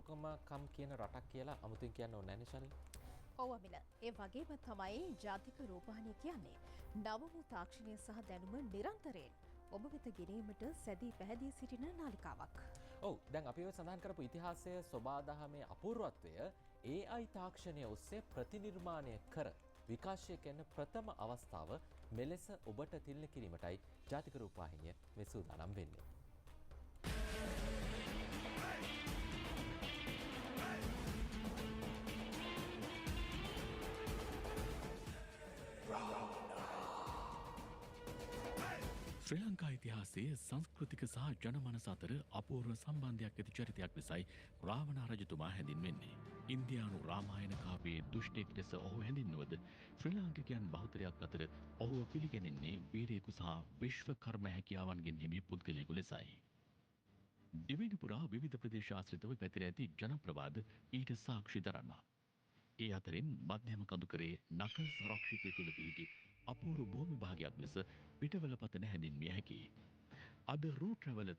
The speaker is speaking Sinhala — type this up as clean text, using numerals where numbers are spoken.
සමාජිකකම කියන රටක් කියලා අමුතුවෙන් කියන්න ඕනේ නැහැ නේ ශල්ලි. ඔව් අමිල. ඒ වගේම තමයි ජාතික රූපවාහිනිය කියන්නේ. නව වූ තාක්ෂණය සහ දැනුම නිරන්තරයෙන් ඔබ වෙත ගෙනීමට සැදී පැහැදී සිටින නාලිකාවක්. ඔව් දැන් අපි ඔය සඳහන් කරපු ඉතිහාසය සොබාදහමේ අපූර්වත්වය AI තාක්ෂණය ඔස්සේ ප්‍රතිනිර්මාණය කර විකාශය කරන ප්‍රථම අවස්ථාව මෙලෙස ඔබට තිළින කිරීමටයි ජාතික රූපවාහිනිය මේ සූදානම් වෙන්නේ. ශ්‍රී ලංකා ඉතිහාසයේ සංස්කෘතික සහ ජනමනස අතර අපූර්ව සම්බන්ධයක් ඇති චරිතයක් ලෙසයි රාවණා රජතුමා හැඳින්වෙන්නේ. ඉන්දියානු රාමායන කාව්‍යයේ දුෂ්ටයෙක් ලෙස ඔහු හැඳින්වුවද ශ්‍රී ලාංකිකයන් බහුතරයක් අතර ඔහුව පිළිගැනෙන්නේ වීරයෙකු සහ විශ්වකර්ම හැකියාවන්ගෙන් හිමි පුද්ගලයෙකු ලෙසයි. දිවයින පුරා විවිධ ප්‍රදේශ ආශ්‍රිතව පැතිර ඇති ජනප්‍රවාද ඊට සාක්ෂි දරනවා. ඒ අතරින් මධ්‍යම කඳුකරේ නකල් සංරක්ෂිතය තුළ පිහිටි අපූර්ව භූමි භාගයක් ලෙස පිටවල පතන හැඳින්විය හැකියි. අද රූ ට්‍රැවලර්